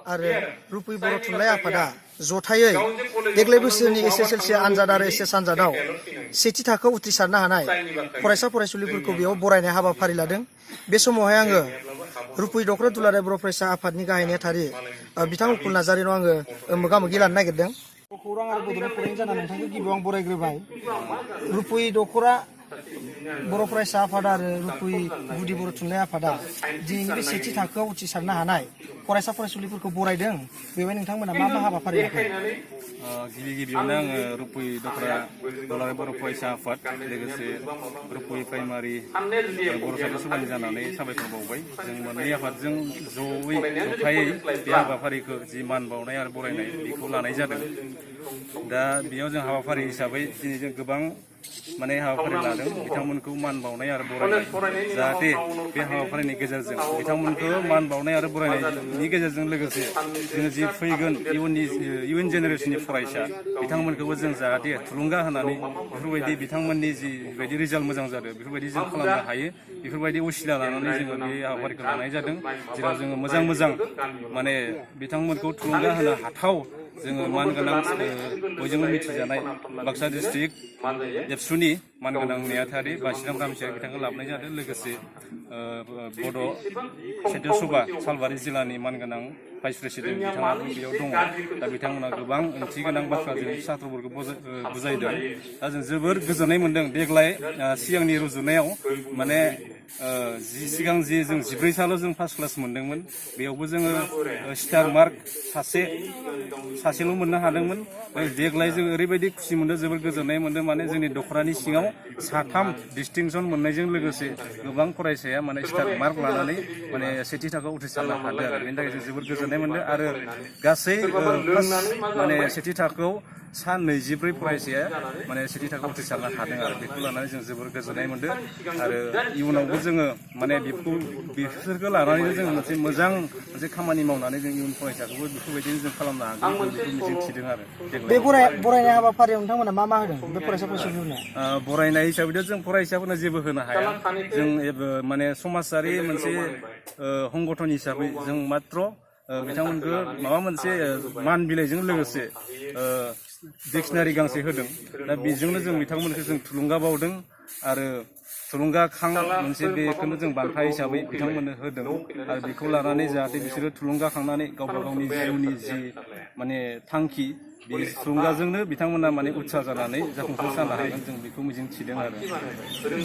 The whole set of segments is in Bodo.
आरो रुपै बर' थुनलाइ आफादा जथायै देग्लाय बोसोरनि SSLC आनजाद आरो SS आनजादाव सेथि थाखोआव उथ्रिसारनो हानाय फरायसा फरायसुलिफोरखौ बेयाव बरायनाय हाबाफारि लादों। बे समावहाय आङो रुपै दख'रा दुलाराय बर' फरायसा आफादनि गाहाय नेहाथारि बिथां उफुल नार्जारिनाव आङो मोगा-मोगि लानो नागिरदों। खौरां आरो बड'लेण्ड खौरांनि जाना नोंथांखौ गिबियाव आं बरायग्रोबाय। रुपै दख'रा बर' फरायसा आफाद आरो रुपै गुदि बर' थुनलाइ आफादा दिनैनि बे सेथि थाखोआव उथ्रिसारनो हानाय फरायसा फरायसुलिफोरखौ बरायदों। बेवहाय नोंथांमोना मा मा हाबाफारि लाखो? गिबियावनो आङो रुपै दख'रा दुलाराय बर' फरायसा आफाद लोगोसे रुपै प्राइमारि बर' साहित्य सभानि जानानै साबायखर बावबाय। जों मोननै आफादजों जथायै बे हाबाफारिखौ जि मान बावनाय आरो बरायनाय बेखौ लानाय जादों। दा बेयाव जों हाबाफारि हिसाबै दिनै जों गोबां हाबाफारि लादों बिथांमोनखौ मान बावनाय आरो बरायनाय, जाहाथे बे हाबाफारिनि गेजेरजों बिथांमोनखौ मान बावनाय आरो बरायनायनि गेजेरजों लोगोसे जोङो जि फैगोन इयुन जेनेरेसननि फरायसा बिथांमोनखौबो जों जाहाथे थुलुंगा होनानै बेफोरबायदि बिथांमोननि जिबायदि रिजाल्ट मोजां जादों बेफोरबायदि जों खालामनो हायो, बेफोरबायदि असिला लानानै जोङो बे हाबाफारिखौ लानाय जादों। जेराव जोङो मोजां बिथांमोनखौ थुलुंगा होनो हाथाव जोङो मानगोनां बयजोंबो मिथिजानाय बाक्सा डिस्ट्रिक्ट एबसुनि मानगोनां नेहाथारि बासिराम रामसियारि बिथांखौ लाबोनाय जादों। लोगोसे बड' साहित्य सभा सालबारि जिल्लानि मानगोनां भाइस प्रेसिडेन्ट बिथाङाबो बेयाव दङ। दा बिथांमोना गोबां ओंथि गोनां बाथ्राजों सात्रफोरखौ बुजायदों। दा जों जोबोर गोजोननाय मोन्दों। देग्लाय सिगांनि रुजुनायाव सिगां जों 14 साल' जों फार्स्ट क्लास मोन्दोंमोन, बेयावबो जोङो स्टार मार्क सासेल' मोननो हादोंमोन। देग्लाय जों ओरैबायदि खुसि मोन्दों, जोबोर गोजोननाय मोन्दों। जोंनि दख'रानि सिङाव 3 डिस्टिंसन मोननायजों लोगोसे गोबां फरायसाया स्टार मार्क लानानै सेथि थाखोआव उथ्रिसारनो हादों आरो बेनि थाखाय जों जोबोर गोजोननाय मोन्दों। आरो गासै सेथि थाखोआव 24 फरायसाया सेथि थाखोआव उथ्रिसारनो हादों आरो बेखौ लानानै जों जोबोर गोजोननाय मोन्दों। आरो इयुनावबो जोङो बिसोरखौ लानानैनो जों मोजां खामानि मावनानै जों इयुन फरायसाखौबो बेफोरबायदिनो जों खालामनो हागोन बेखौ मिजिं थिदों आरो बे बरायनाय हाबाफारियाव नोंथांमोना मा मा होदों बे फरायसा फरायसुलिफोरनो? बरायनाय हिसाबैथ' जों फरायसाफोरनो जेबो होनो हाया। जों समाजारि मोनसे संगठन हिसाबै जों मात्र बिथांमोनखौ माबा मोनसे मान बिलाइजों लोगोसे डिक्सनारि गांसे होदों। दा बेजोंनो जों बिथांमोनखौ जों थुलुंगा बावदों आरो थुलुंगाखां मोनसे बेखौनो जों बान्था हिसाबै बिथांमोननो होदों। आरो बेखौ लानानै जाहाथे बिसोरो थुलुंगाखांनानै गावबा गावनि जिउनि जि थांखि बे थुलुंगाजोंनो बिथांमोना उत्सा जानानै जाफुंसार जानो हागोन, जों बेखौ मिजिं थिदों आरो।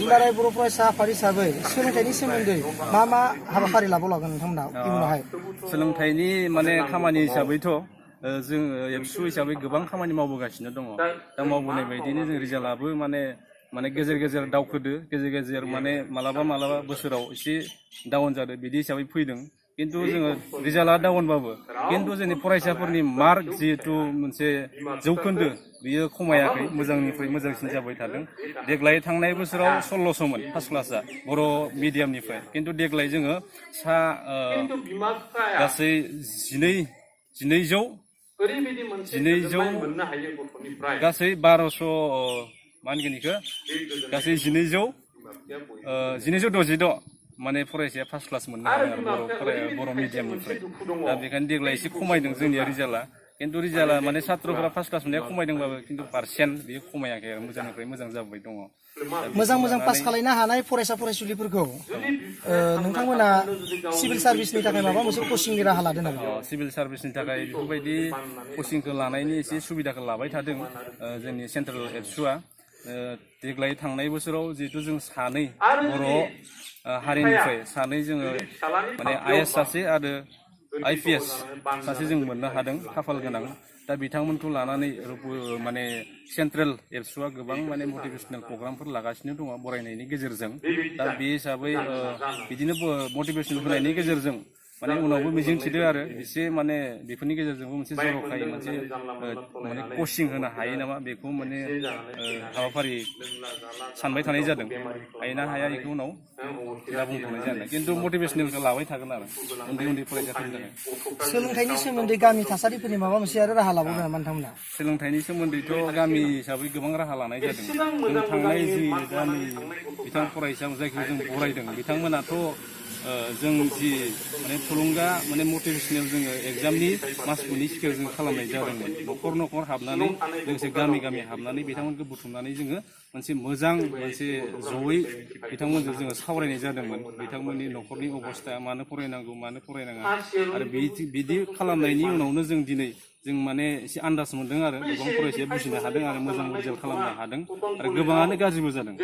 दुलाराय बर' फरायसा आफाद हिसाबै सोलोंथाइनि सोमोन्दै मा मा हाबाफारि लाबावलांगोन नोंथांमोना इयुनावहाय? सोलोंथाइनि खामानि हिसाबैथ' जों एबसु हिसाबै गोबां खामानि मावबोगासिनो दङ। दा मावबोनाय बायदिनो जों रिजाल्टआबो गेजेर गेजेर दावखोदो, गेजेर गेजेर मालाबा बोसोराव एसे डाउन जादों, बिदि हिसाबै फैदों। खिन्थु जोङो रिजाल्टआ डाउनबाबो खिन्थु जोंनि फरायसाफोरनि मार्क जिहेथु मोनसे जौखोन्दो बियो खमायाखै, मोजांनिफ्राय मोजांसिन जाबाय थादों। देग्लाय थांनाय बोसोराव 1600मोन फार्स्ट क्लासआ बर' मिडियामनिफ्राय, खिन्थु देग्लाय जोङो गासै 1200 गासै 1200 गासै 1266 फरायसाया फार्स्ट क्लास मोननो हादों आरो बर' मिडियामनिफ्राय। दा बेखायनो देग्लाय एसे खमायदों जोंनिया रिजाल्टआ। खिन्थु रिजाल्टआ सात्रफोरा फार्स्ट क्लास मोननाया खमायदोंबाबो खिन्थु पार्सेन्ट बेयो खमायाखै आरो मोजांनिफ्राय मोजां जाबोबाय दङ। मोजां पास खालामनो हानाय फरायसा फरायसुलिफोरखौ नोंथांमोना सिभिल सार्भिसनि थाखाय माबा मोनसे कचिंनि राहा लादों नामा? सिभिल सार्भिसनि थाखाय बेफोरबायदि कचिंखौ लानायनि एसे सुबिदाखौ लाबाय थादों जोंनि सेन्ट्रेल एबसुआ। देग्लाय थांनाय बोसोराव जिहेतु जों 2 बर' हारिनिफ्राय 2 जोङो IAS सासे आरो IPS सासे जों मोननो हादों, खाफाल गोनां। दा बिथांमोनखौ लानानै सेन्ट्रेल एबसुआ गोबां मटिभेसनेल प्रग्रामफोर लागासिनो दङ बरायनायनि गेजेरजों। दा बे हिसाबै बिदिनो मटिभेसन होनायनि गेजेरजों उनावबो मिजिं थिदों आरो एसे बेफोरनि गेजेरजोंबो मोनसे जर'खायै मोनसे कचिं होनो हायो नामा, बेखौ हाबाफारि सानबाय थानाय जादों। हायोना हाया बेखौ उनाव दा बुंथ'नाय जादों, खिन्थु मटिभेसनेलखौ लाबाय थागोन आरो उन्दै फरायसाफोरनि थाखाय। सोलोंथाइनि सोमोन्दै गामि थासारिफोरनि माबा मोनसे आरो राहा लाबावदों नामा नोंथांमोना? सोलोंथाइनि सोमोन्दैथ' गामि हिसाबै गोबां राहा लानाय जादों। जों थांनाय जि गामि बिथां फरायसा जायखौ जों बरायदों, बिथांमोनाथ' जों जि माने थुलुंगा माने मटिभेसनेल जोङो एग्जामनि मास मोननै सिगां जों खालामनाय जादोंमोन न'खर न'खर हाबनानै लोगोसे गामि गामि हाबनानै बिथांमोनखौ बुथुमनानै जोङो मोनसे मोजां मोनसे जयै बिथांमोनजों जोङो सावरायनाय जादोंमोन बिथांमोननि न'खरनि अबस्था मानो फरायनांगौ मानो फरायनाङा आरो बिदि खालामनायनि उनावनो जों दिनै जों माने एसे आन्दाज मोन्दों आरो गोबां फरायसाया बुजिनो हादों आरो मोजां रिजाल्ट खालामनो हादों आरो गोबाङानो गाज्रिबो जादों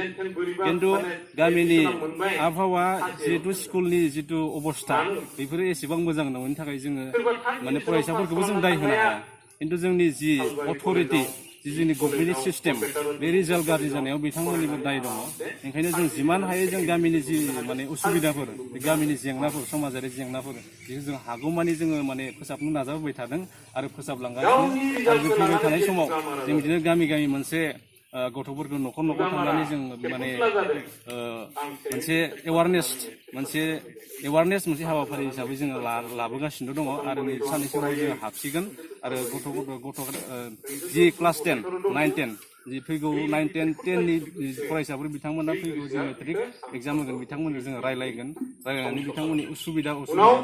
खिन्थु गामिनि आबहावा जिहेतु स्कुलनि जिथु अबस्था बेफोरो एसेबां मोजां नङिनि थाखाय जोङो माने फरायसाफोरखौबो जों दाय होनो हाया खिन्थु जोंनि जि अथ'रिटि जि जोंनि गभमेन्टनि सिस्टेम बे रिजाल्ट गाज्रि जानायाव बिथांमोननिबो दाय दङ ओंखायनो जों जिमान हायो जों गामिनि जि माने उसुबिदाफोर गामिनि जेंनाफोर समाजारि जेंनाफोर बेखौ जों हागौमानि जोङो माने फोसाबनो नाजाबोबाय थादों आरो फोसाबलांगासिनो आरो जों फैबाय थानाय समाव जों बिदिनो गामि गामि मोनसे गथ'फोरखौ न'खर न'खर थांनानै जों माने मोनसे एवारनेस मोनसे हाबाफारि हिसाबै जोङो लाबोगासिनो दङ आरो नै साननैसो उनाव जोङो हाबसिगोन आरो गथ' जि क्लास 10, 9, 10 जि फैगौ 9, 10, 10नि फरायसाफोर बिथांमोना फैगौ जों मेट्रिक एग्जाम होगोन बिथांमोनजों जोङो रायलायनानै बिथांमोननि उसुबिदा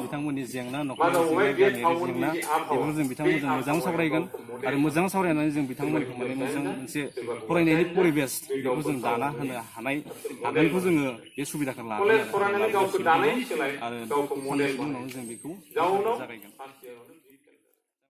बिथांमोननि जेंना न'खरारि जेंना गामियारि जेंना बेफोरखौ जों बिथांमोनजों मोजां सावरायगोन आरो मोजां सावरायनानै जों बिथांमोनखौ माने मोजां मोनसे फरायनायनि परिबेस बेखौ जों दाना होनो हागोनखौ जोङो बे सुबिदाखौ लागोन आरो साननैसोनि उनाव जों बेखौ जागायगोन